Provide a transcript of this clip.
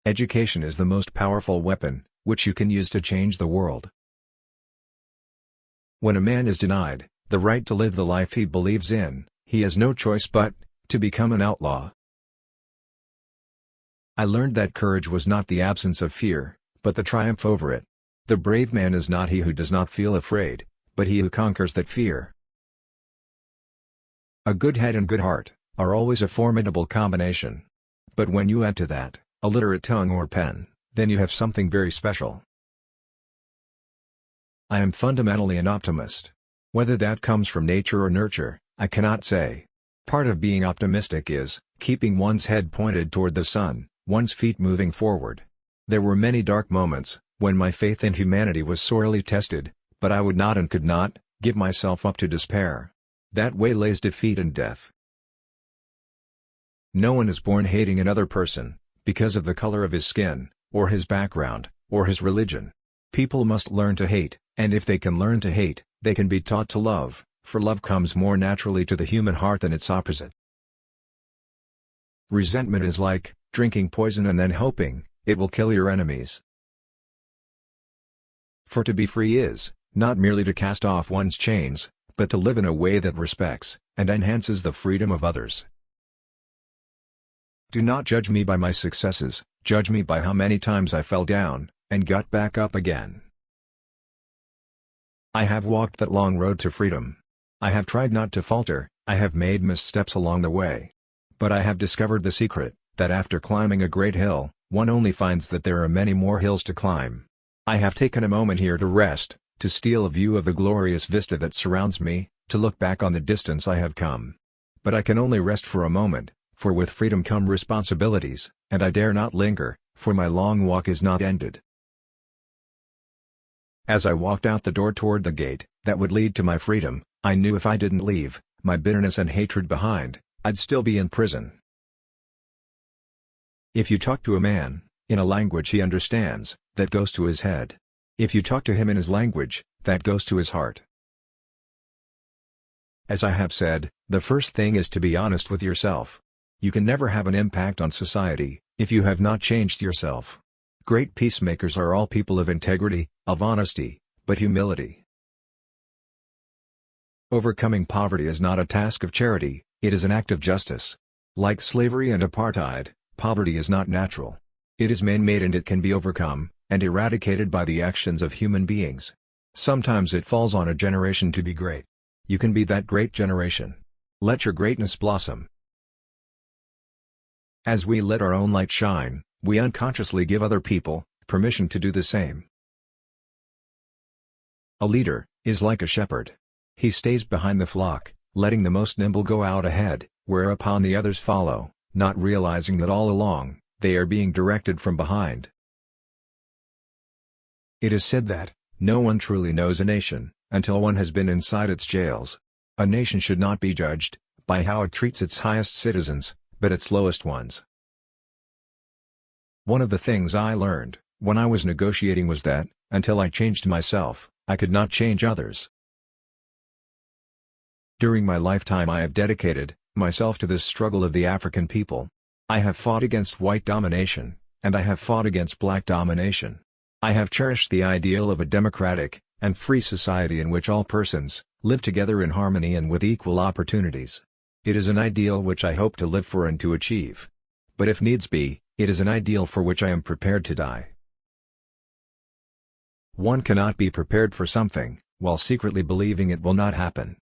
Education is the most powerful weapon, which you can use to change the world. When a man is denied the right to live the life he believes in, he has no choice but to become an outlaw. I learned that courage was not the absence of fear, but the triumph over it. The brave man is not he who does not feel afraid, but he who conquers that fear. A good head and good heart are always a formidable combination. But when you add to that a literate tongue or pen, then you have something very special. I am fundamentally an optimist. Whether that comes from nature or nurture, I cannot say. Part of being optimistic is keeping one's head pointed toward the sun, one's feet moving forward. There were many dark moments when my faith in humanity was sorely tested, but I would not and could not give myself up to despair. That way lays defeat and death. No one is born hating another person because of the color of his skin, or his background, or his religion. People must learn to hate, and if they can learn to hate, they can be taught to love, for love comes more naturally to the human heart than its opposite. Resentment is like drinking poison and then hoping it will kill your enemies. For to be free is not merely to cast off one's chains, but to live in a way that respects and enhances the freedom of others. Do not judge me by my successes, judge me by how many times I fell down and got back up again. I have walked that long road to freedom. I have tried not to falter, I have made missteps along the way. But I have discovered the secret, that after climbing a great hill, one only finds that there are many more hills to climb. I have taken a moment here to rest, to steal a view of the glorious vista that surrounds me, to look back on the distance I have come. But I can only rest for a moment, for with freedom come responsibilities, and I dare not linger, for my long walk is not ended. As I walked out the door toward the gate that would lead to my freedom, I knew if I didn't leave my bitterness and hatred behind, I'd still be in prison. If you talk to a man in a language he understands, that goes to his head. If you talk to him in his language, that goes to his heart. As I have said, the first thing is to be honest with yourself. You can never have an impact on society if you have not changed yourself. Great peacemakers are all people of integrity, of honesty, but humility. Overcoming poverty is not a task of charity, it is an act of justice. Like slavery and apartheid, poverty is not natural. It is man-made and it can be overcome and eradicated by the actions of human beings. Sometimes it falls on a generation to be great. You can be that great generation. Let your greatness blossom. As we let our own light shine, we unconsciously give other people permission to do the same. A leader is like a shepherd. He stays behind the flock, letting the most nimble go out ahead, whereupon the others follow, not realizing that all along, they are being directed from behind. It is said that no one truly knows a nation until one has been inside its jails. A nation should not be judged by how it treats its highest citizens, but its lowest ones. One of the things I learned when I was negotiating was that, until I changed myself, I could not change others. During my lifetime I have dedicated myself to this struggle of the African people. I have fought against white domination, and I have fought against black domination. I have cherished the ideal of a democratic and free society in which all persons live together in harmony and with equal opportunities. It is an ideal which I hope to live for and to achieve. But if needs be, it is an ideal for which I am prepared to die. One cannot be prepared for something while secretly believing it will not happen.